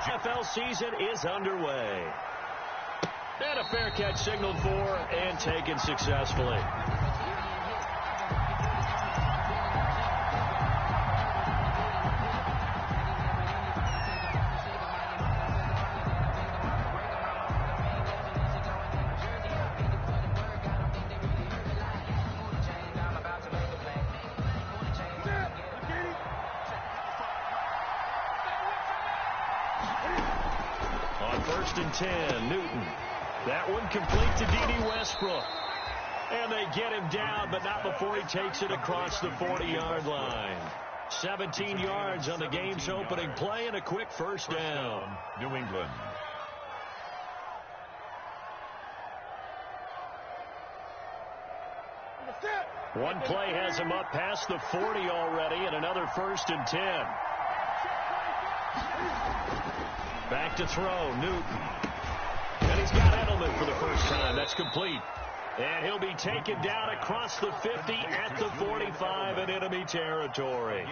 NFL season is underway. And a fair catch signaled for and taken successfully. On 1st and 10, Newton. That one complete to Dede Westbrook. And they get him down, but not before he takes it across the 40-yard line. 17 yards on the game's opening play and a quick first down. New England. One play has him up past the 40 already, and another 1st and 10. Back to throw, Newton. And he's got Edelman for the first time. That's complete. And he'll be taken down across the 50 at the 45 in enemy territory.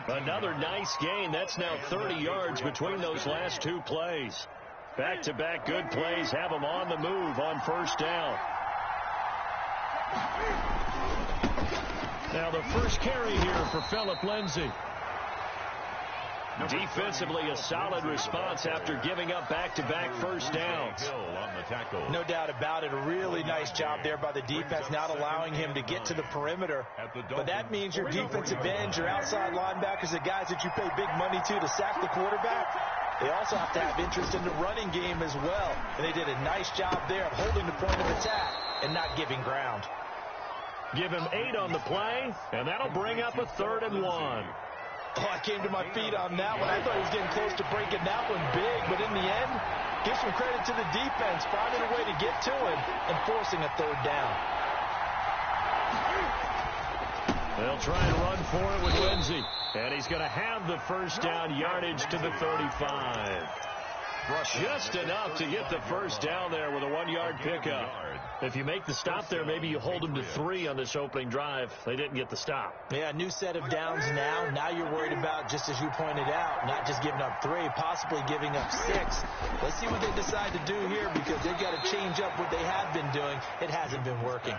Another nice gain. That's now 30 yards between those last two plays. Back-to-back good plays have them on the move on first down. Now the first carry here for Phillip Lindsay. Defensively, a solid response after giving up back-to-back first downs. No doubt about it. A really nice job there by the defense, not allowing him to get to the perimeter. But that means your defensive ends, your outside linebackers, the guys that you pay big money to sack the quarterback, they also have to have interest in the running game as well. And they did a nice job there of holding the point of attack and not giving ground. Give him 8 on the play, and that'll bring up a 3rd and 1. Oh, I came to my feet on that one. I thought he was getting close to breaking that one big, but in the end, give some credit to the defense, finding a way to get to him and forcing a 3rd down. They'll try and run for it with Lindsay, and he's going to have the first down yardage to the 35. Just enough to get the first down there with a 1-yard pickup. If you make the stop there, maybe you hold them to 3 on this opening drive. They didn't get the stop. Yeah, new set of downs now. Now you're worried about, just as you pointed out, not just giving up 3, possibly giving up 6. Let's see what they decide to do here because they've got to change up what they have been doing. It hasn't been working.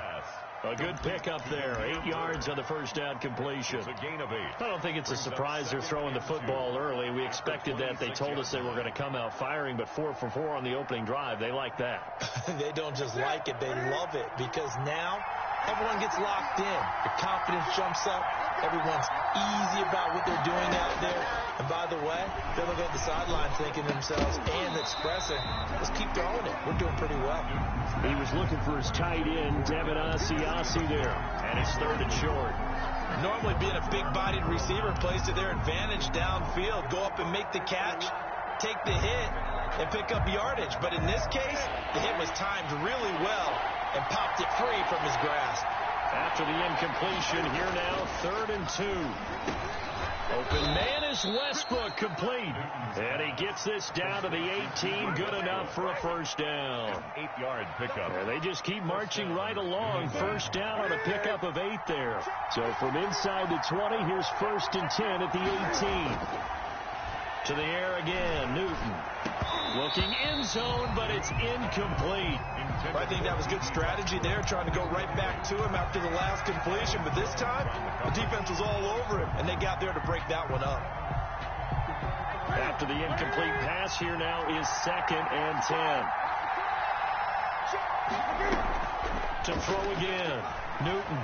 A good pickup there. 8 yards on the first down completion. It's a gain of 8. I don't think it's a surprise they're throwing the football early. We expected that. They told us they were going to come out firing, but 4 for 4 on the opening drive. They like that. They don't just like it. They love it because now everyone gets locked in. The confidence jumps up. Everyone's easy about what they're doing out there. And by the way, they're looking at the sideline thinking to themselves and expressing, let's keep throwing it. We're doing pretty well. He was looking for his tight end, Devin Asiasi there. And it's 3rd and short. Normally being a big-bodied receiver plays to their advantage downfield. Go up and make the catch, take the hit, and pick up yardage. But in this case, the hit was timed really well and popped it free from his grasp. After the incompletion, here now, 3rd and 2. Open man is Westbrook, complete. And he gets this down to the 18, good enough for a first down. 8-yard pickup. And they just keep marching right along. First down on a pickup of 8 there. So from inside the 20, here's 1st and 10 at the 18. To the air again, Newton. Looking end zone, but it's incomplete. I think that was good strategy there, trying to go right back to him after the last completion. But this time, the defense was all over him, and they got there to break that one up. After the incomplete pass, here now is 2nd and 10. To throw again, Newton.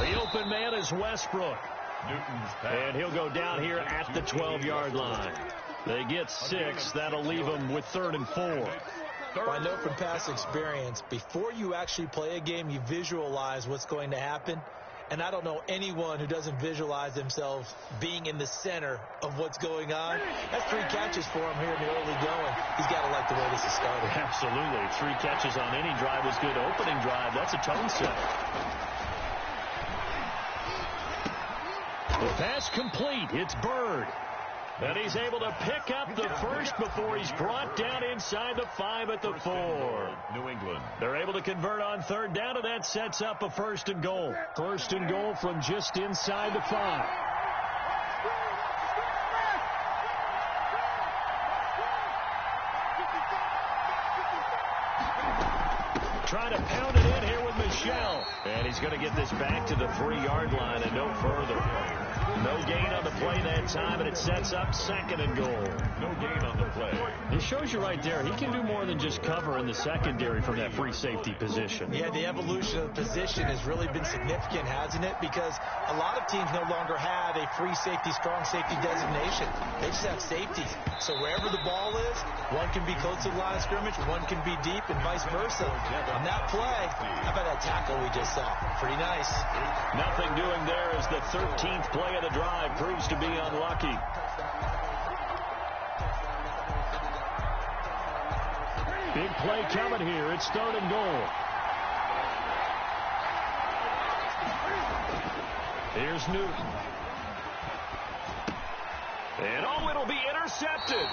The open man is Westbrook. And he'll go down here at the 12-yard line. They get 6. That'll leave them with 3rd and 4. Well, I know from past experience, before you actually play a game, you visualize what's going to happen. And I don't know anyone who doesn't visualize themselves being in the center of what's going on. That's 3 catches for him here in the early going. He's got to like the way this is started. Absolutely. 3 catches on any drive is good. Opening drive, that's a tone setter. The pass complete. It's Byrd. And he's able to pick up the first before he's brought down inside the 5 at the 4. New England. They're able to convert on 3rd down, and that sets up a 1st and goal. 1st and goal from just inside the 5. try to pound it in here with Michel. And he's going to get this back to the 3-yard line and no further. No gain on the play that time, and it sets up 2nd and goal. No gain on the play. It shows you right there, he can do more than just cover in the secondary from that free safety position. Yeah, the evolution of the position has really been significant, hasn't it? Because a lot of teams no longer have a free safety, strong safety designation. They just have safeties. So wherever the ball is, one can be close to the line of scrimmage, one can be deep, and vice versa. On that play, how about that tackle we just saw? Pretty nice. Nothing doing there as the 13th play of the drive proves to be unlucky. Big play coming here. It's 3rd and goal. Here's Newton. And it'll be intercepted.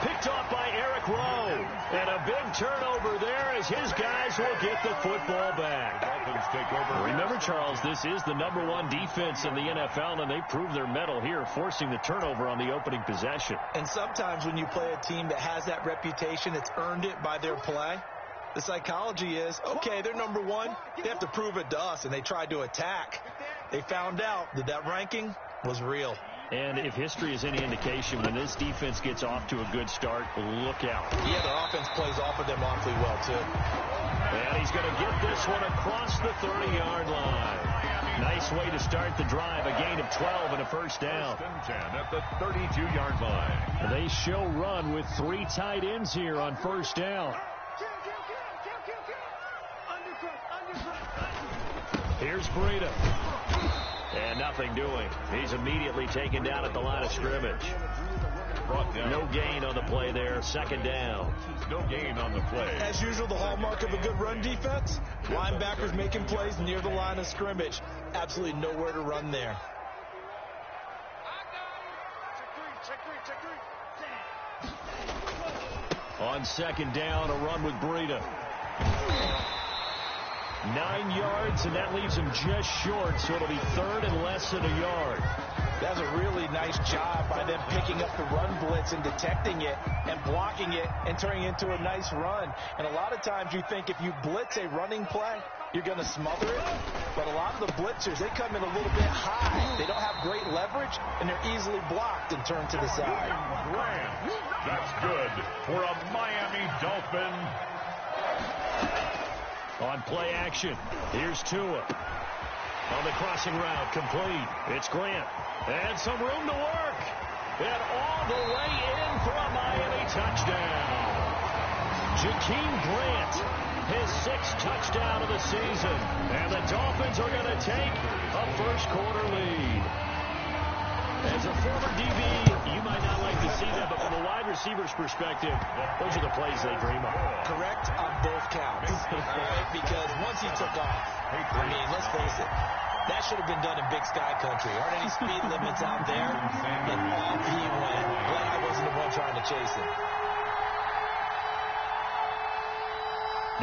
Picked off by Eric Rowe. And a big turnover there as his guys will get the football back. Dolphins take over. Remember, Charles, this is the #1 defense in the NFL, and they prove their mettle here, forcing the turnover on the opening possession. And sometimes when you play a team that has that reputation, it's earned it by their play. The psychology is, okay, they're #1. They have to prove it to us, and they tried to attack. They found out that that ranking was real. And if history is any indication, when this defense gets off to a good start, look out. Yeah, their offense plays off of them awfully well, too. And he's going to get this one across the 30-yard line. Nice way to start the drive. A gain of 12 and a first down. 10 at the 32-yard line. They show run with 3 tight ends here on first down. Here's Breida. And nothing doing. He's immediately taken down at the line of scrimmage. No gain on the play there. 2nd down. No gain on the play. As usual, the hallmark of a good run defense, linebackers making plays near the line of scrimmage. Absolutely nowhere to run there. On 2nd down, a run with Breida. 9 yards, and that leaves him just short, so it'll be 3rd and less than a yard. That's a really nice job by them picking up the run blitz and detecting it and blocking it and turning it into a nice run. And a lot of times you think if you blitz a running play, you're going to smother it. But a lot of the blitzers, they come in a little bit high. They don't have great leverage, and they're easily blocked and turned to the side. That's good for a Miami Dolphin. On play action, here's Tua. On the crossing route, complete. It's Grant. And some room to work. And all the way in for a Miami touchdown. Jakeem Grant, his 6th touchdown of the season. And the Dolphins are going to take a first-quarter lead. As a former DB, you might not like to see that, but from a wide receiver's perspective, those are the plays they dream of. Correct on both counts. All right, because once he took off, I mean, let's face it, that should have been done in Big Sky Country. Aren't any speed limits out there? And off he went. Glad I wasn't the one trying to chase him.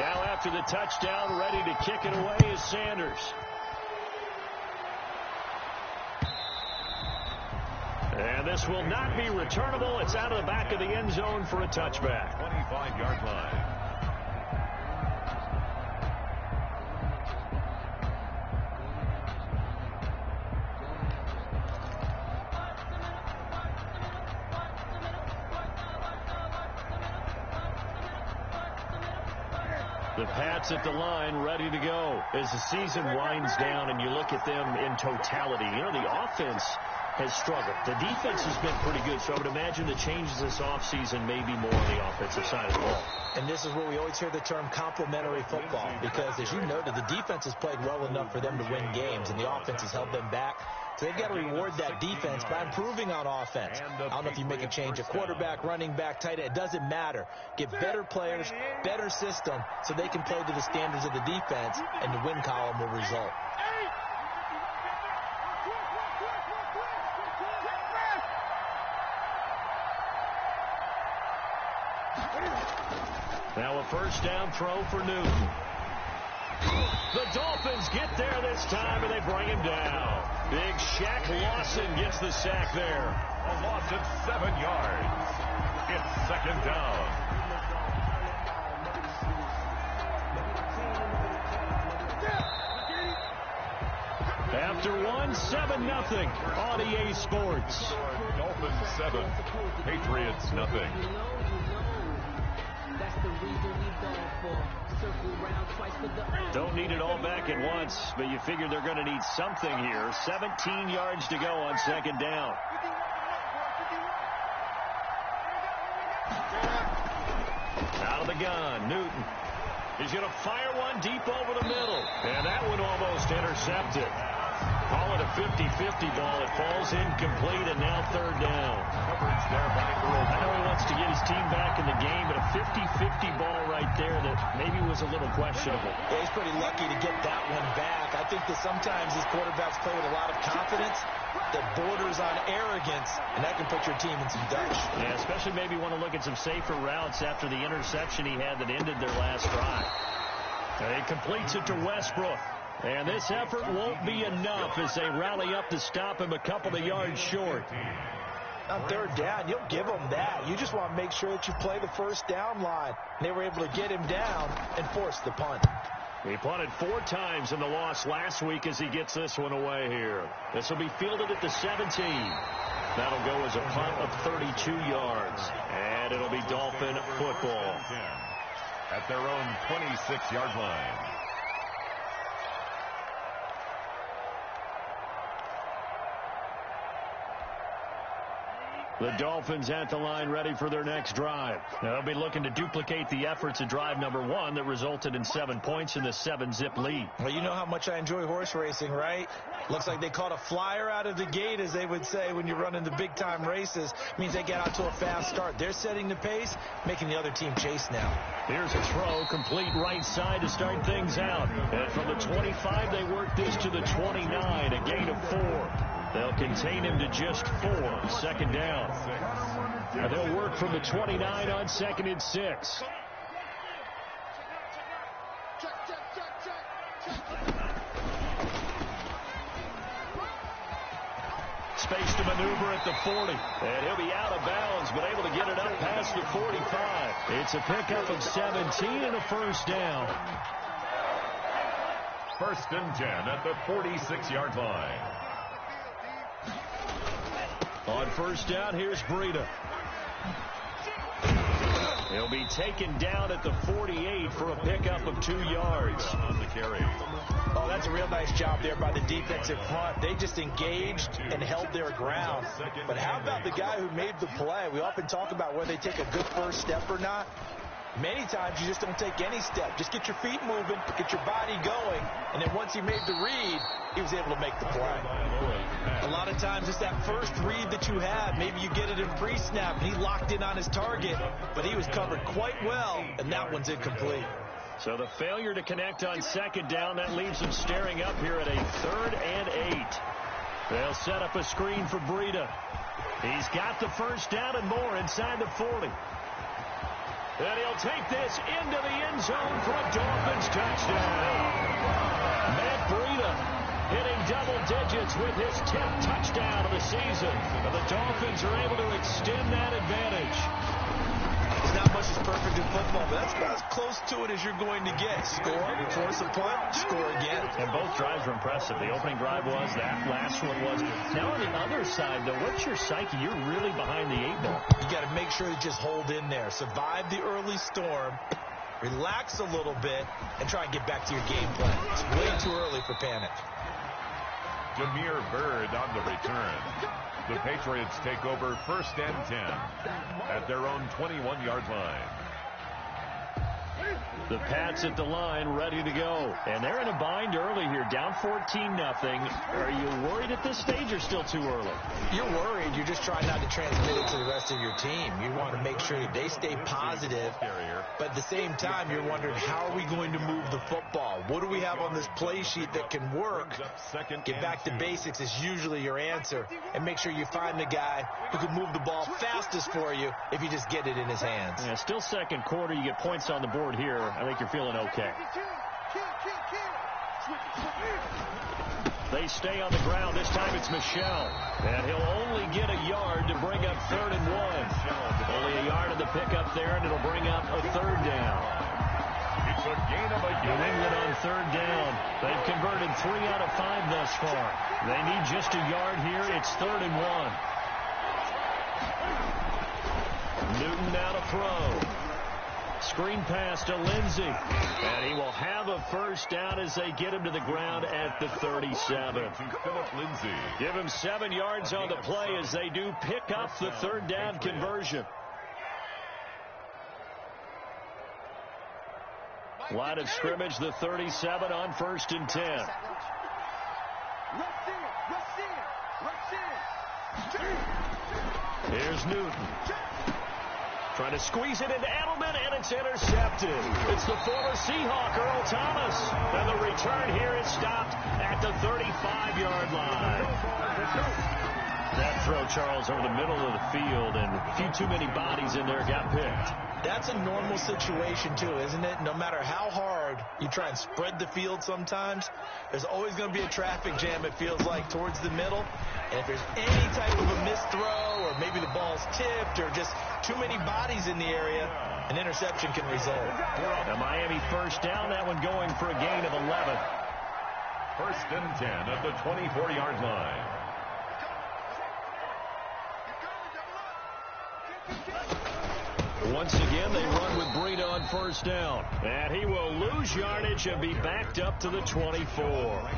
Now after the touchdown, ready to kick it away is Sanders. And this will not be returnable. It's out of the back of the end zone for a touchback. 25-yard line. The Pats at the line, ready to go. As the season winds down and you look at them in totality, you know, the offense has struggled. The defense has been pretty good, so I would imagine the changes this offseason may be more on the offensive side of the ball. And this is where we always hear the term complementary football, because as you noted, the defense has played well enough for them to win games, and the offense has held them back. So they've got to reward that defense by improving on offense. I don't know if you make a change at quarterback, running back, tight end. It doesn't matter. Get better players, better system, so they can play to the standards of the defense, and the win column will result. Now a first down throw for Newton. The Dolphins get there this time, and they bring him down. Big Shaq Lawson gets the sack there. A loss of 7 yards. It's 2nd down. After one, 7-0 on EA Sports. Dolphins 7, Patriots nothing. Don't need it all back at once, but you figure they're going to need something here. 17 yards to go on second down. Out of the gun, Newton. He's going to fire one deep over the middle. And that one almost intercepted. Call it a 50-50 ball. It falls incomplete, and now third down. Coverage there by Earl. I know he wants to get his team back in the game, but a 50-50 ball right there that maybe was a little questionable. Yeah, he's pretty lucky to get that one back. I think that sometimes these quarterbacks play with a lot of confidence that borders on arrogance, and that can put your team in some Dutch. Yeah, especially maybe want to look at some safer routes after the interception he had that ended their last drive. And he completes it to Westbrook. And this effort won't be enough as they rally up to stop him a couple of yards short. On third down, you'll give them that. You just want to make sure that you play the first down line. And they were able to get him down and force the punt. He punted 4 times in the loss last week as he gets this one away here. This will be fielded at the 17. That'll go as a punt of 32 yards. And it'll be Dolphin football. At their own 26-yard line. The Dolphins at the line ready for their next drive. Now, they'll be looking to duplicate the efforts of drive number 1 that resulted in 7 points in the 7-zip lead. Well, you know how much I enjoy horse racing, right? Looks like they caught a flyer out of the gate, as they would say when you're running the big-time races. Means they get out to a fast start. They're setting the pace, making the other team chase now. Here's a throw, complete right side to start things out. And from the 25, they work this to the 29, a gain of 4. They'll contain him to just 4. Second down. And they'll work from the 29 on 2nd and 6. Space to maneuver at the 40. And he'll be out of bounds, but able to get it up past the 45. It's a pickup of 17 and a first down. First and 10 at the 46-yard line. On first down, here's Breida. He'll be taken down at the 48 for a pickup of 2 yards. On the carry. Oh, that's a real nice job there by the defensive front. They just engaged and held their ground. But how about the guy who made the play? We often talk about whether they take a good first step or not. Many times you just don't take any step. Just get your feet moving, get your body going, and then once he made the read, he was able to make the play. A lot of times it's that first read that you have. Maybe you get it in pre-snap, and he locked in on his target, but he was covered quite well, and that one's incomplete. So the failure to connect on second down, that leaves him staring up here at a 3rd and 8. They'll set up a screen for Breida. He's got the first down and more inside the 40. And he'll take this into the end zone for a Dolphins touchdown. Matt Breida hitting double digits with his 10th touchdown of the season. And the Dolphins are able to extend that advantage. It's not much is perfect in football, but that's about as close to it as you're going to get. Score, force a punt, score again. And both drives were impressive. The opening drive was, that last one was. Now on the other side, though, what's your psyche? You're really behind the 8 ball. You got to make sure to just hold in there. Survive the early storm, relax a little bit, and try and get back to your game plan. It's way too early for panic. Jameer Byrd on the return. The Patriots take over 1st and 10 at their own 21-yard line. The Pats at the line, ready to go. And they're in a bind early here, down 14-0. Are you worried at this stage or still too early? You're worried. You're just trying not to transmit it to the rest of your team. You want to make sure that they stay positive. But at the same time, you're wondering, how are we going to move the football? What do we have on this play sheet that can work? Get back to basics is usually your answer. And make sure you find the guy who can move the ball fastest for you if you just get it in his hands. Yeah, still second quarter. You get points on the board here. I think you're feeling okay. They stay on the ground. This time it's Michel. And he'll only get a yard to bring up 3rd and 1. Only a yard of the pickup there, and it'll bring up a 3rd down. It's a gain of a New England on third down. They've converted 3 out of 5 thus far. They need just a yard here. It's 3rd and 1. Newton now to throw. Screen pass to Lindsey. And he will have a first down as they get him to the ground at the 37. Philip Lindsey. Give him 7 yards on the play as they do pick up the 3rd down conversion. Line of scrimmage, the 37 on 1st and 10. Here's Newton. Trying to squeeze it into Edelman, and it's intercepted. It's the former Seahawk, Earl Thomas. And the return here is stopped at the 35-yard line. That throw, Charles, over the middle of the field, and a few too many bodies in there got picked. That's a normal situation, too, isn't it? No matter how hard you try and spread the field sometimes, there's always going to be a traffic jam, it feels like, towards the middle. And if there's any type of a missed throw, or maybe the ball's tipped, or just too many bodies in the area, an interception can result. A Miami first down, that one going for a gain of 11. 1st and 10 at the 24-yard line. Once again, they run with Breida on first down. And he will lose yardage and be backed up to the 24.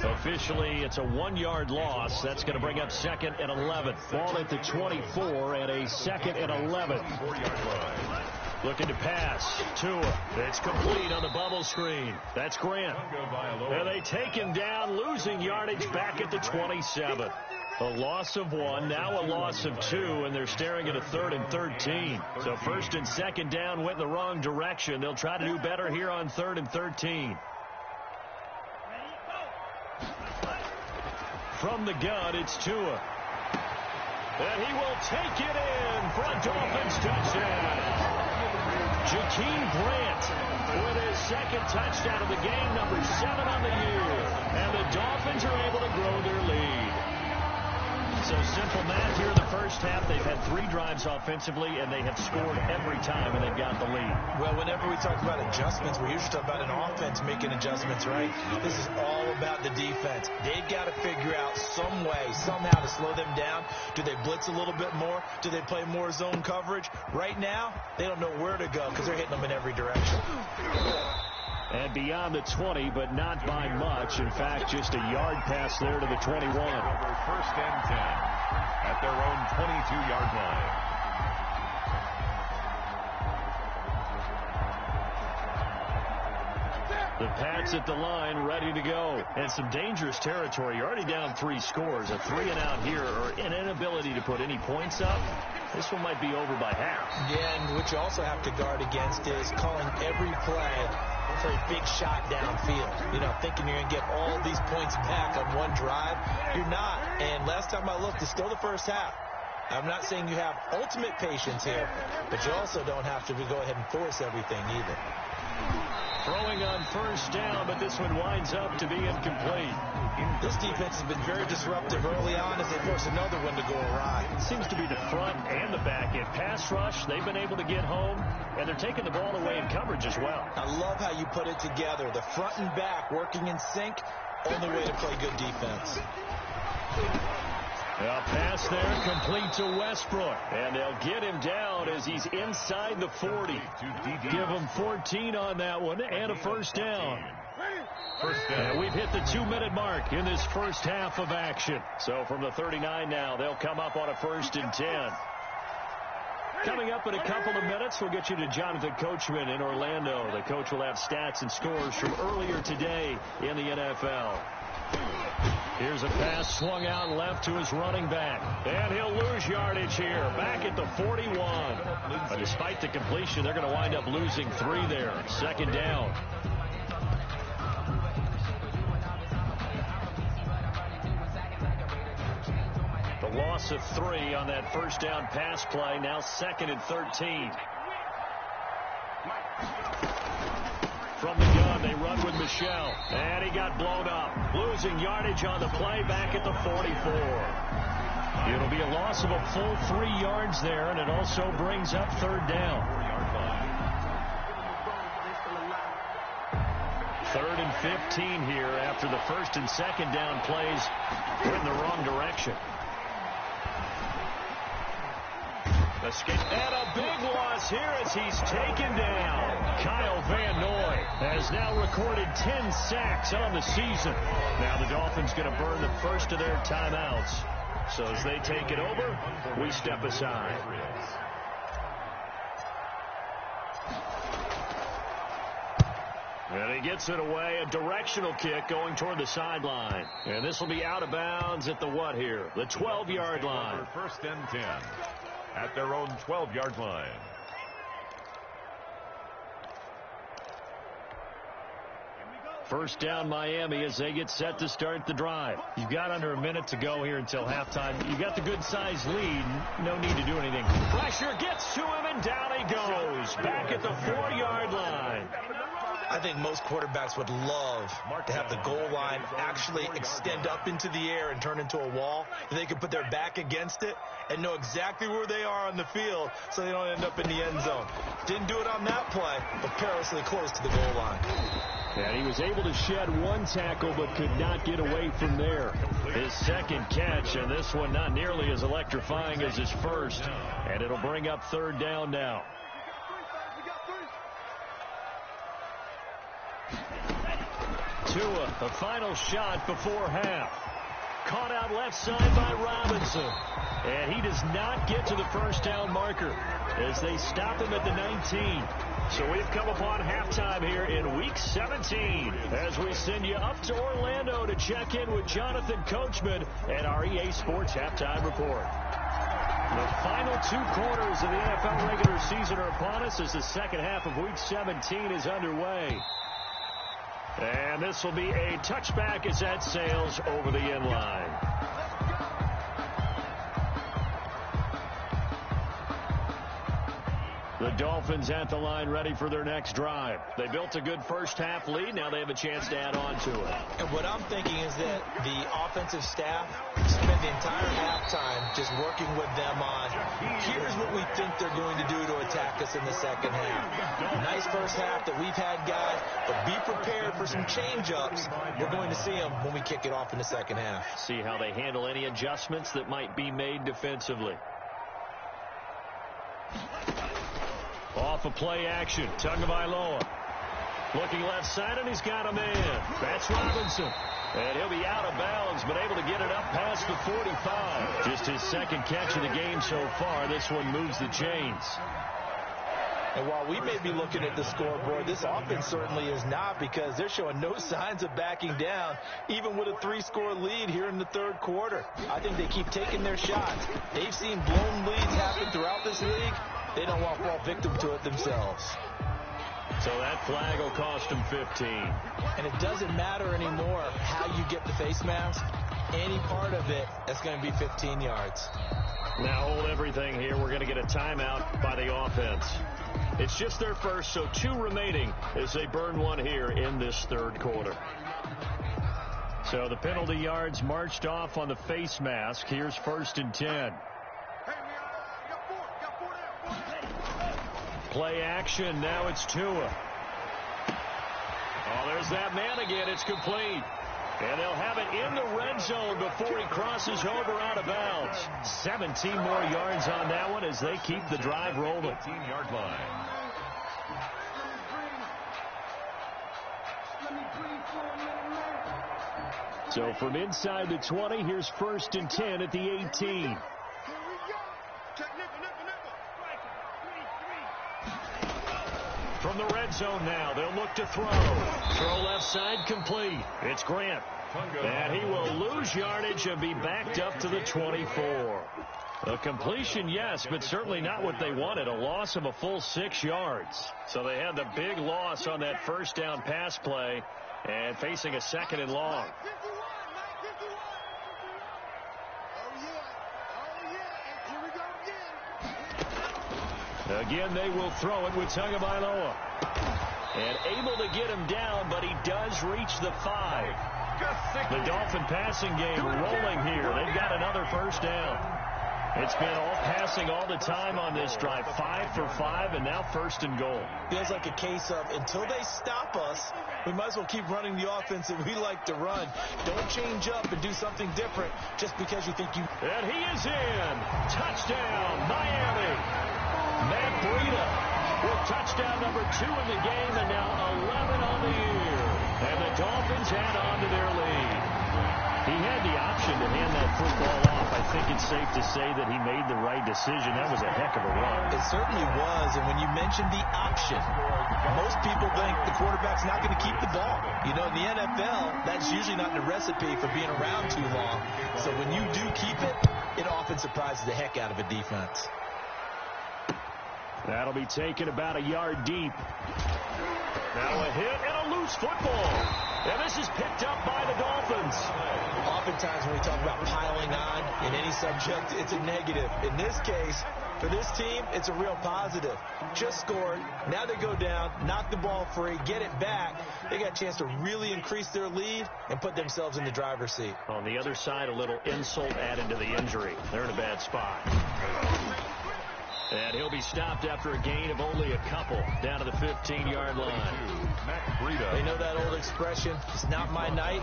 Officially, it's a 1-yard loss. That's going to bring up 2nd and 11. Ball at the 24 and a 2nd and 11. Looking to pass. Tua. It's complete on the bubble screen. That's Grant. And they take him down, losing yardage back at the 27. A loss of 1, now a loss of 2, and they're staring at a 3rd and 13. So 1st and 2nd down went in the wrong direction. They'll try to do better here on 3rd and 13. From the gun, it's Tua. And he will take it in for a Dolphins touchdown. Jakeem Grant with his 2nd touchdown of the game, number 7 on the year. And the Dolphins are able to grow their lead. So simple math here in the first half. They've had 3 drives offensively, and they have scored every time, and they've got the lead. Well, whenever we talk about adjustments, we usually talk about an offense making adjustments, right? This is all about the defense. They've got to figure out some way, somehow to slow them down. Do they blitz a little bit more? Do they play more zone coverage? Right now, they don't know where to go because they're hitting them in every direction. And beyond the 20, but not by much. In fact, just a yard pass there to the 21. Over 1st and 10 at their own 22-yard line. The Pats at the line, ready to go. And some dangerous territory. You're already down 3 scores. A 3-and-out here, or an inability to put any points up. This one might be over by half. Yeah, and what you also have to guard against is calling every play for a big shot downfield. You know, thinking you're going to get all these points back on one drive. You're not. And last time I looked, it's still the first half. I'm not saying you have ultimate patience here, but you also don't have to go ahead and force everything either. Throwing on first down, but this one winds up to be incomplete. This defense has been very disruptive early on as they force another one to go awry. It seems to be the front and the back end. Pass rush, they've been able to get home, and they're taking the ball away in coverage as well. I love how you put it together. The front and back working in sync, only way to play good defense. A pass there, complete to Westbrook. And they'll get him down as he's inside the 40. Give him 14 on that one and a first down. And we've hit the 2-minute mark in this first half of action. So from the 39 now, they'll come up on a 1st and 10. Coming up in a couple of minutes, we'll get you to Jonathan Coachman in Orlando. The coach will have stats and scores from earlier today in the NFL. Here's a pass swung out left to his running back. And he'll lose yardage here. Back at the 41. But despite the completion, they're going to wind up losing 3 there. 2nd down. The loss of 3 on that first down pass play. Now 2nd and 13. From the gun, they run with Michel. And he got blown up. Losing yardage on the play back at the 44. It'll be a loss of a full 3 yards there, and it also brings up 3rd down. and 15 here after the first and second down plays were in the wrong direction. And a big loss here as he's taken down. Kyle Van Noy has now recorded 10 sacks on the season. Now the Dolphins going to burn the first of their timeouts. So as they take it over, we step aside. And he gets it away, a directional kick going toward the sideline. And this will be out of bounds at the what here? The 12-yard line. First and 10 at their own 12-yard line. First down Miami as they get set to start the drive. You've got under a minute to go here until halftime. You got the good-sized lead. No need to do anything. Pressure gets to him, and down he goes. Back at the 4-yard line. I think most quarterbacks would love to have the goal line actually extend up into the air and turn into a wall. They can put their back against it and know exactly where they are on the field so they don't end up in the end zone. Didn't do it on that play, but perilously close to the goal line. And he was able to shed one tackle but could not get away from there. His second catch, and this one not nearly as electrifying as his first. And it'll bring up third down now. Tua, a final shot before half. Caught out left side by Robinson. And he does not get to the first down marker as they stop him at the 19. So we've come upon halftime here in Week 17 as we send you up to Orlando to check in with Jonathan Coachman at our EA Sports Halftime Report. The final 2 quarters of the NFL regular season are upon us as the second half of Week 17 is underway. And this will be a touchback as that sails over the end line. The Dolphins at the line ready for their next drive. They built a good first half lead. Now they have a chance to add on to it. And what I'm thinking is that the offensive staff spend the entire halftime just working with them on, here's what we think they're going to do to attack us in the second half. Nice first half that we've had, guys, but be prepared for some change-ups. We're going to see them when we kick it off in the second half. See how they handle any adjustments that might be made defensively. Off of play action, Tagovailoa. Looking left side, and he's got a man. That's Robinson. And he'll be out of bounds, but able to get it up past the 45. Just his second catch of the game so far. This one moves the chains. And while we may be looking at the scoreboard, this offense certainly is not, because they're showing no signs of backing down, even with a 3-score lead here in the third quarter. I think they keep taking their shots. They've seen blown leads happen throughout this league. They don't want to fall victim to it themselves. So that flag will cost them 15. And it doesn't matter anymore how you get the face mask. Any part of it, that's going to be 15 yards. Now hold everything here. We're going to get a timeout by the offense. It's just their first, so 2 remaining as they burn one here in this third quarter. So the penalty yards marched off on the face mask. Here's first and 10. Play action. Now it's Tua. Oh, there's that man again. It's complete. And they'll have it in the red zone before he crosses over out of bounds. 17 more yards on that one as they keep the drive rolling. 18-yard line. So from inside the 20, here's first and 10 at the 18. From the red zone now, they'll look to throw. Throw left side complete. It's Grant. And he will lose yardage and be backed up to the 24. A completion, yes, but certainly not what they wanted. A loss of a full 6 yards. So they had the big loss on that first down pass play and facing a second and long. Again, they will throw it with Tagovailoa. And able to get him down, but he does reach the 5. The Dolphin passing game rolling here. They've got another first down. It's been all passing all the time on this drive. 5 for 5, and now 1st and goal. Feels like a case of until they stop us, we might as well keep running the offense that we like to run. Don't change up and do something different just because you think you... And he is in. Touchdown, Miami. Matt Breida with touchdown number 2 in the game, and now 11 on the year. And the Dolphins add on to their lead. He had the option to hand that football off. I think it's safe to say that he made the right decision. That was a heck of a run. It certainly was, and when you mentioned the option, most people think the quarterback's not going to keep the ball. You know, in the NFL, that's usually not the recipe for being around too long. So when you do keep it, it often surprises the heck out of a defense. That'll be taken about a yard deep. Now a hit and a loose football. And this is picked up by the Dolphins. Oftentimes when we talk about piling on in any subject, it's a negative. In this case, for this team, it's a real positive. Just scored. Now they go down, knock the ball free, get it back. They got a chance to really increase their lead and put themselves in the driver's seat. On the other side, a little insult added to the injury. They're in a bad spot. And he'll be stopped after a gain of only a couple down to the 15-yard line. They know that old expression, it's not my night.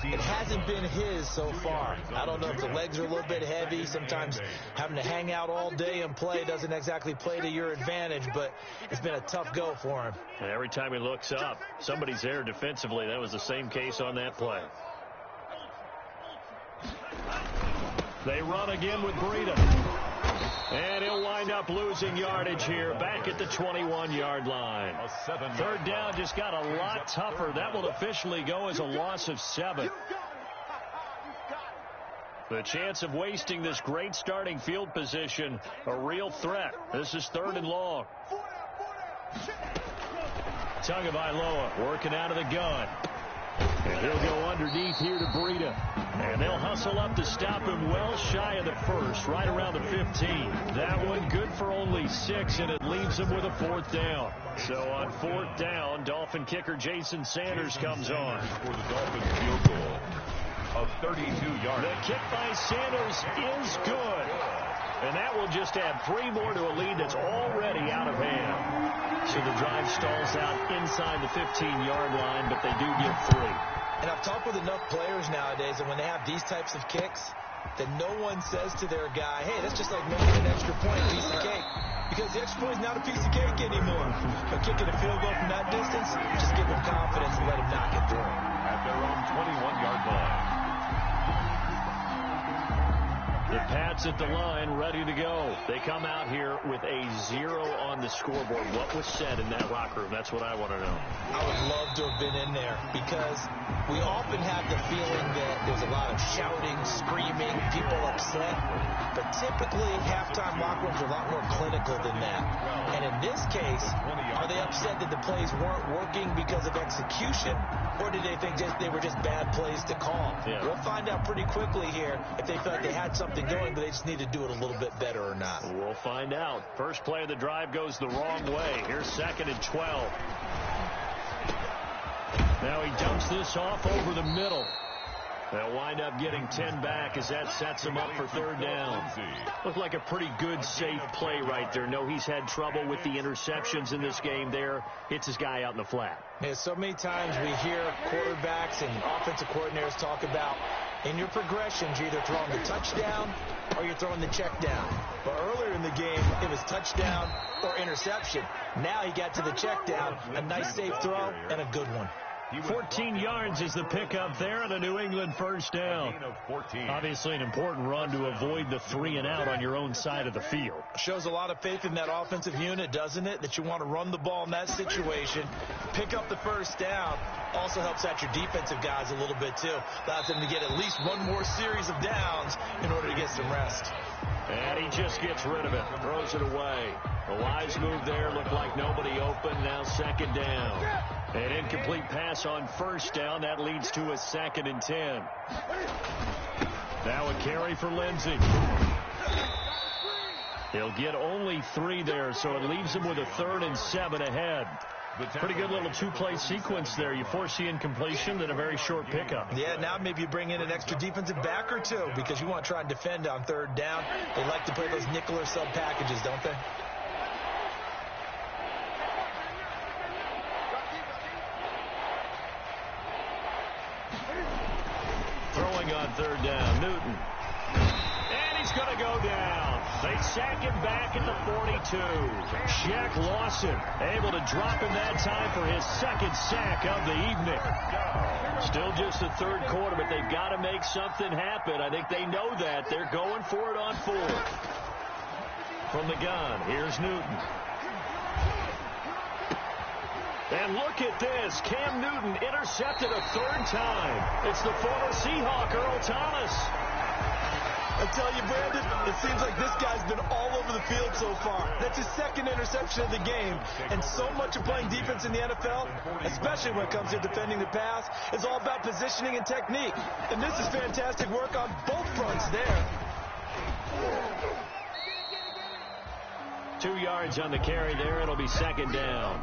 It hasn't been his so far. I don't know if the legs are a little bit heavy. Sometimes having to hang out all day and play doesn't exactly play to your advantage, but it's been a tough go for him. And every time he looks up, somebody's there defensively. That was the same case on that play. They run again with Breida. And he'll wind up losing yardage here back at the 21-yard line. 3rd down just got a lot tougher. That will officially go as a loss of 7. The chance of wasting this great starting field position, a real threat. This is 3rd and long. Tagovailoa working out of the gun. And he'll go underneath here to Breida. And they'll hustle up to stop him well shy of the 1st, right around the 15. That one good for only 6, and it leaves him with a 4th down. So on 4th down, Dolphin kicker Jason Sanders comes on. For the Dolphins field goal of 32 yards. The kick by Sanders is good. And that will just add 3 more to a lead that's already out of hand. So the drive stalls out inside the 15-yard line, but they do get 3. And I've talked with enough players nowadays, and when they have these types of kicks, that no one says to their guy, hey, that's just like making an extra point, piece of cake. Because the extra point is not a piece of cake anymore. But kicking a field goal from that distance, just give them confidence and let them knock it through. At their own 21-yard line. The Pats at the line, ready to go. They come out here with a 0 on the scoreboard. What was said in that locker room? That's what I want to know. I would love to have been in there because we often have the feeling that there's a lot of shouting, screaming, people upset. But typically, halftime locker rooms are a lot more clinical than that. And in this case, are they upset that the plays weren't working because of execution? Or did they think they were just bad plays to call? Yeah. We'll find out pretty quickly here if they felt like they had something going, but they just need to do it a little bit better or not. We'll find out. First play of the drive goes the wrong way. Here's 2nd and 12. Now he dumps this off over the middle. They'll wind up getting 10 back as that sets him up for 3rd down. Looked like a pretty good, safe play right there. No, he's had trouble with the interceptions in this game there. Hits his guy out in the flat. Yeah, so many times we hear quarterbacks and offensive coordinators talk about in your progressions, you're either throwing the touchdown or you're throwing the check down. But earlier in the game, it was touchdown or interception. Now he got to the check down, a nice safe throw, and a good one. 14 yards is the pickup there and a New England 1st down. Obviously an important run to avoid the 3 and out on your own side of the field. Shows a lot of faith in that offensive unit, doesn't it? That you want to run the ball in that situation. Pick up the 1st down. Also helps out your defensive guys a little bit too. Allows them to get at least one more series of downs in order to get some rest. And he just gets rid of it. Throws it away. The wise move there. Looked like nobody open. Now 2nd down. An incomplete pass on 1st down. That leads to a 2nd and 10. Now a carry for Lindsey. He'll get only 3 there, so it leaves him with a 3rd and 7 ahead. Pretty good little two-play sequence there. You force the incompletion, then a very short pickup. Yeah, now maybe you bring in an extra defensive back or two because you want to try and defend on third down. They like to play those nickel or sub packages, don't they? Throwing on third down, Newton. And he's going to go down. They sack him back at the 42. Shaq Lawson able to drop him that time for his second sack of the evening. Still just the third quarter, but they've got to make something happen. I think they know that. They're going for it on fourth. From the gun, here's Newton. And look at this. Cam Newton intercepted a third time. It's the former Seahawk, Earl Thomas. I tell you, Brandon, it seems like this guy's been all over the field so far. That's his second interception of the game. And so much of playing defense in the NFL, especially when it comes to defending the pass, is all about positioning and technique. And this is fantastic work on both fronts there. 2 yards on the carry there. It'll be second down.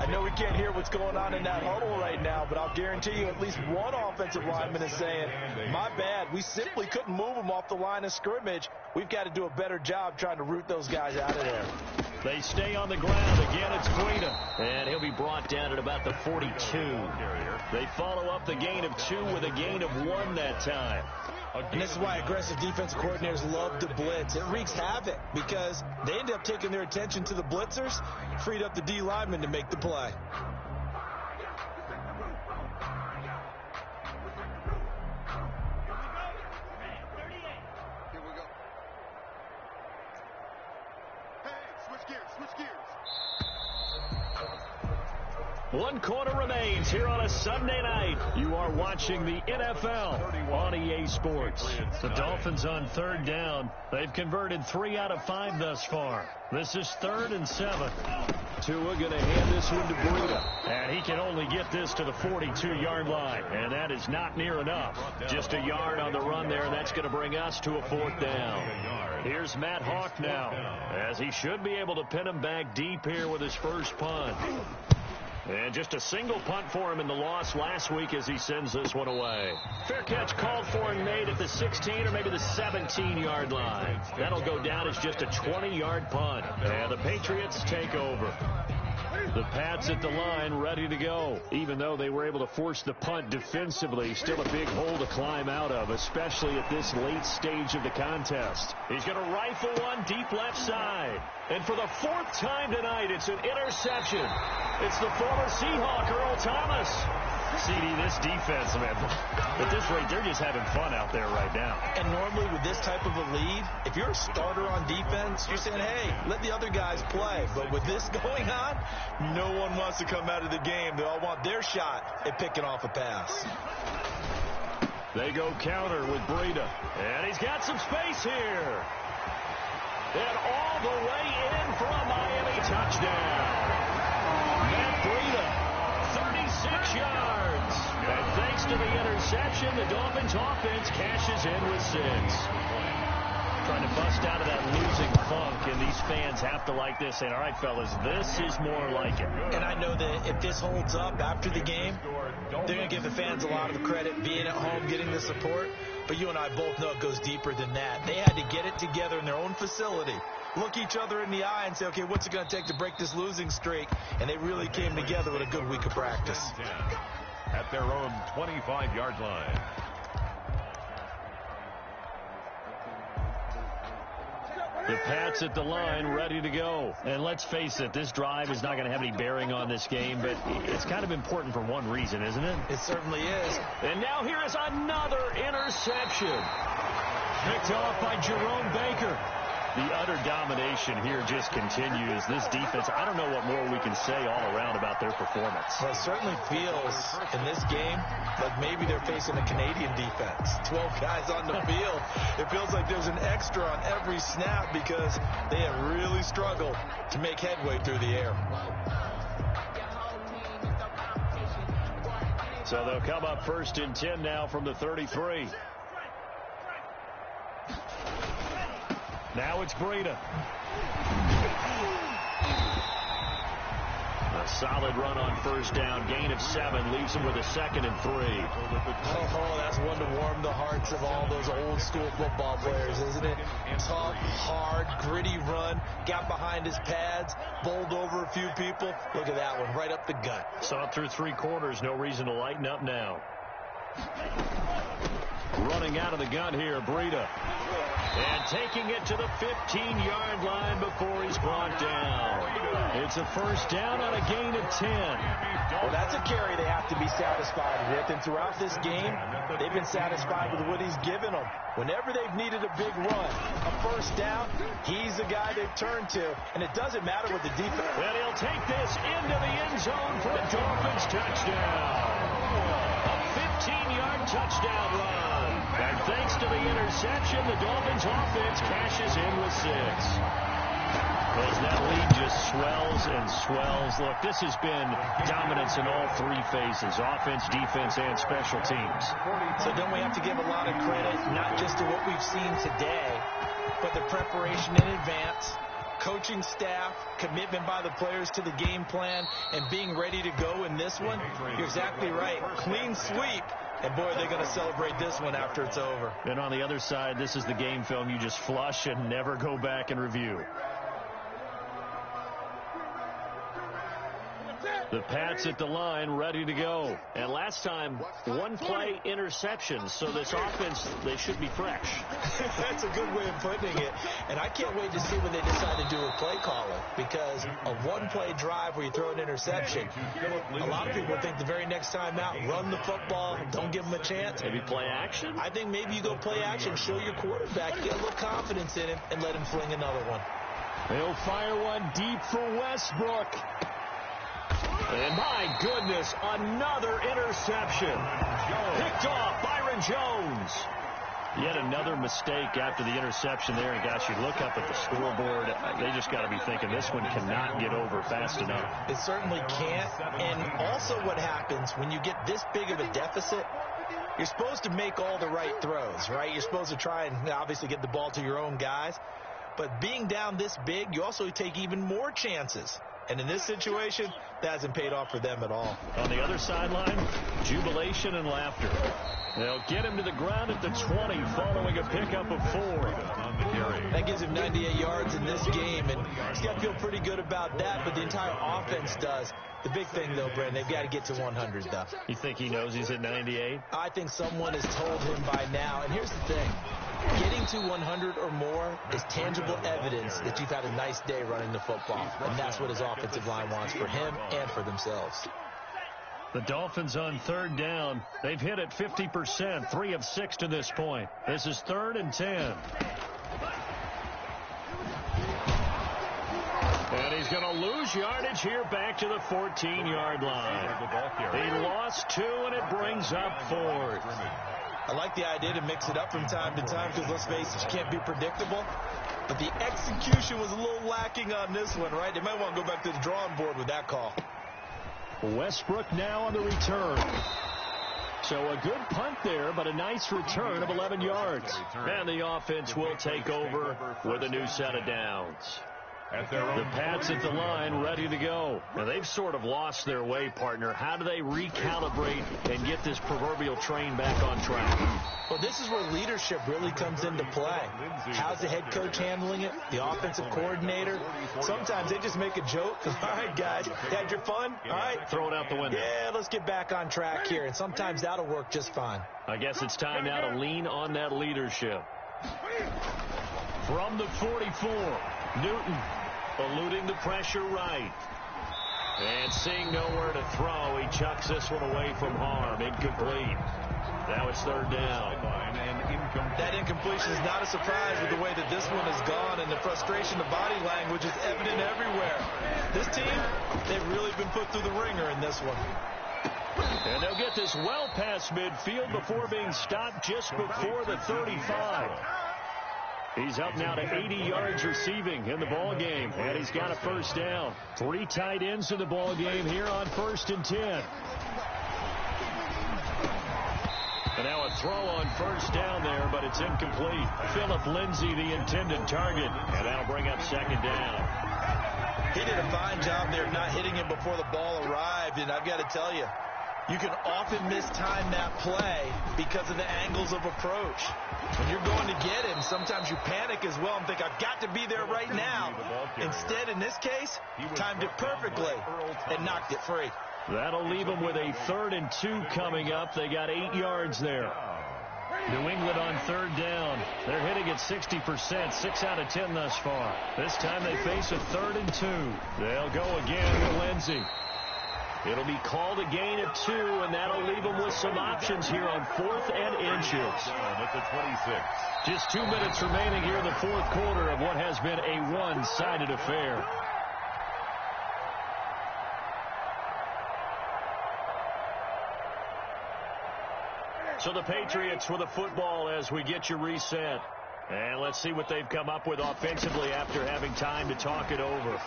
I know we can't hear what's going on in that huddle right now, but I'll guarantee you at least one offensive lineman is saying, my bad, we simply couldn't move them off the line of scrimmage. We've got to do a better job trying to root those guys out of there. They stay on the ground. Again, it's Breida. And he'll be brought down at about the 42. They follow up the gain of 2 with a gain of 1 that time. And this is why aggressive defense coordinators love to blitz. It wreaks havoc because they end up taking their attention to the blitzers, freed up the D lineman to make the play. Here we go. Hey, switch gears. 1 quarter remains here on a Sunday night. You are watching the NFL on EA Sports. The Dolphins on third down. They've converted 3 out of 5 thus far. This is 3rd and 7. Tua going to hand this one to Breida. And he can only get this to the 42-yard line. And that is not near enough. Just a yard on the run there, and that's going to bring us to a 4th down. Here's Matt Hawk now, as he should be able to pin him back deep here with his first punt. And just a single punt for him in the loss last week as he sends this one away. Fair catch called for and made at the 16 or maybe the 17-yard line. That'll go down as just a 20-yard punt. And the Patriots take over. The Pats at the line ready to go. Even though they were able to force the punt defensively, still a big hole to climb out of, especially at this late stage of the contest. He's going to rifle one deep left side. And for the 4th time tonight, it's an interception. It's the former Seahawk, Earl Thomas. CD, this defense, man, at this rate, they're just having fun out there right now. And normally with this type of a lead, if you're a starter on defense, you're saying, hey, let the other guys play. But with this going on, no one wants to come out of the game. They all want their shot at picking off a pass. They go counter with Breida. And he's got some space here. And all the way in for a Miami touchdown. Matt Breida, 36 yards. And thanks to the interception, the Dolphins offense cashes in with 6. Trying to bust out of that losing funk, and these fans have to like this. And all right, fellas, this is more like it. And I know that if this holds up after the game, they're going to give the fans a lot of the credit, being at home, getting the support. But you and I both know it goes deeper than that. They had to get it together in their own facility, look each other in the eye and say, okay, what's it going to take to break this losing streak? And they really came together with a good week of practice. At their own 25-yard line. The Pats at the line, ready to go. And let's face it, this drive is not going to have any bearing on this game, but it's kind of important for one reason, isn't it? It certainly is. And now here is another interception. Picked off by Jerome Baker. The utter domination here just continues. This defense, I don't know what more we can say all around about their performance. Well, it certainly feels in this game like maybe they're facing a Canadian defense. 12 guys on the field. It feels like there's an extra on every snap because they have really struggled to make headway through the air. So they'll come up 1st and 10 now from the 33. Now it's Breida. Solid run on first down. Gain of 7 leaves him with a 2nd and 3. Oh, that's one to warm the hearts of all those old school football players, isn't it? Tough, hard, gritty run. Got behind his pads, bowled over a few people. Look at that one, right up the gut. Saw it through 3 quarters. No reason to lighten up now. Running out of the gun here, Breida. And taking it to the 15-yard line before he's brought down. It's a first down on a gain of 10. Well, that's a carry they have to be satisfied with. And throughout this game, they've been satisfied with what he's given them. Whenever they've needed a big run, a first down, he's the guy they've turned to. And it doesn't matter what the defense. And he'll take this into the end zone for a Dolphins touchdown. A 15-yard touchdown run. And thanks to the interception, the Dolphins offense cashes in with 6. As that lead just swells and swells. Look, this has been dominance in all 3 phases, offense, defense, and special teams. So don't we have to give a lot of credit, not just to what we've seen today, but the preparation in advance, coaching staff, commitment by the players to the game plan, and being ready to go in this one? You're exactly right. Clean sweep. And, boy, they're going to celebrate this one after it's over. And on the other side, this is the game film you just flush and never go back and review. The Pats at the line, ready to go. And last time, 1-play interception. So this offense, they should be fresh. That's a good way of putting it. And I can't wait to see what they decide to do with play calling. Because a 1-play drive where you throw an interception, a lot of people think the very next time out, run the football, don't give them a chance. Maybe play action? I think maybe you go play action, show your quarterback, get a little confidence in him, and let him fling another one. They'll fire one deep for Westbrook. And my goodness, another interception. Picked off Byron Jones. Yet another mistake after the interception there. And gosh, you look up at the scoreboard, they just got to be thinking this one cannot get over fast enough. It certainly can't. And also what happens when you get this big of a deficit, you're supposed to make all the right throws, right? You're supposed to try and obviously get the ball to your own guys. But being down this big, you also take even more chances. And in this situation, that hasn't paid off for them at all. On the other sideline, jubilation and laughter. They'll get him to the ground at the 20 following a pickup of 4. That gives him 98 yards in this game, and he's got to feel pretty good about that, but the entire offense does. The big thing, though, Brent, they've got to get to 100, though. You think he knows he's at 98? I think someone has told him by now, and here's the thing. Getting to 100 or more is tangible evidence that you've had a nice day running the football, and that's what his offensive line wants for him and for themselves. The Dolphins on 3rd down. They've hit it 50%, 3 of 6 to this point. This is 3rd and 10. And he's going to lose yardage here back to the 14-yard line. He lost 2, and it brings up 4th. I like the idea to mix it up from time to time because, let's face it, you can't be predictable. But the execution was a little lacking on this one, right? They might want to go back to the drawing board with that call. Westbrook now on the return. So a good punt there, but a nice return of 11 yards. And the offense will take over with a new set of downs. The Pats at the line ready to go. Now, they've sort of lost their way, partner. How do they recalibrate and get this proverbial train back on track? Well, this is where leadership really comes into play. How's the head coach handling it? The offensive coordinator? Sometimes they just make a joke. All right, guys, had your fun? All right. Throw it out the window. Yeah, let's get back on track here. And sometimes that'll work just fine. I guess it's time now to lean on that leadership. From the 44, Newton eluding the pressure right. And seeing nowhere to throw, he chucks this one away from harm. Incomplete. Now it's 3rd down. That incompletion is not a surprise with the way that this one has gone, and the frustration, the body language is evident everywhere. This team, they've really been put through the ringer in this one. And they'll get this well past midfield before being stopped just before the 35. He's up now to 80 yards receiving in the ball game, and he's got a first down. 3 tight ends in the ball game here on 1st and 10. And now a throw on 1st down there, but it's incomplete. Philip Lindsay, the intended target, and that'll bring up 2nd down. He did a fine job there not hitting him before the ball arrived, and I've got to tell you, you can often mistime that play because of the angles of approach. When you're going to get him, sometimes you panic as well and think, I've got to be there right now. Instead, in this case, timed it perfectly and knocked it free. That'll leave them with a 3rd and 2 coming up. They got 8 yards there. New England on 3rd down. They're hitting at 60%, 6 out of 10 thus far. This time they face a 3rd and 2. They'll go again with Lindsey. It'll be called a gain of 2, and that'll leave them with some options here on 4th and inches. At the 26. Just 2 minutes remaining here in the 4th quarter of what has been a one-sided affair. So the Patriots with the football as we get you reset. And let's see what they've come up with offensively after having time to talk it over.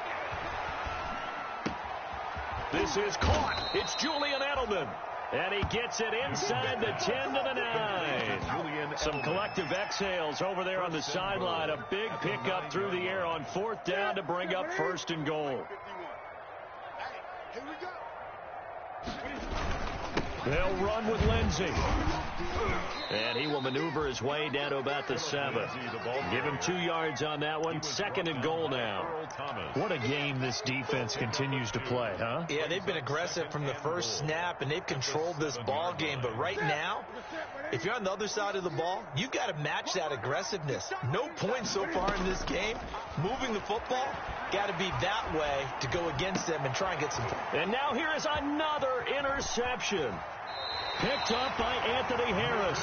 This is caught. It's Julian Edelman. And he gets it inside the 10 to the 9. Some collective exhales over there on the sideline. A big pickup through the air on 4th down to bring up 1st and goal. Here we go. They'll run with Lindsey. And he will maneuver his way down to about the 7. Give him 2 yards on that one. 2nd and goal now. What a game this defense continues to play, huh? Yeah, they've been aggressive from the first snap, and they've controlled this ball game. But right now, if you're on the other side of the ball, you've got to match that aggressiveness. No points so far in this game. Moving the football, got to be that way to go against them and try and get some points. And now here is another interception. Picked up by Anthony Harris.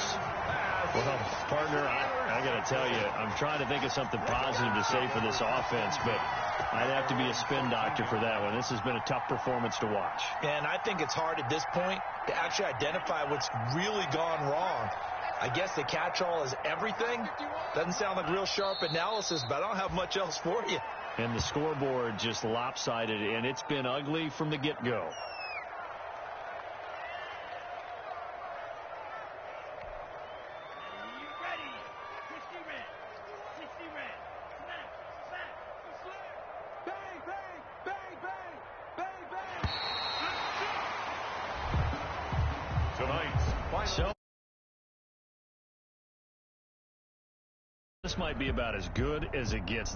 Well, partner, I got to tell you, I'm trying to think of something positive to say for this offense, but I'd have to be a spin doctor for that one. This has been a tough performance to watch. And I think it's hard at this point to actually identify what's really gone wrong. I guess the catch-all is everything. Doesn't sound like real sharp analysis, but I don't have much else for you. And the scoreboard just lopsided, and it's been ugly from the get-go. So this might be about as good as it gets.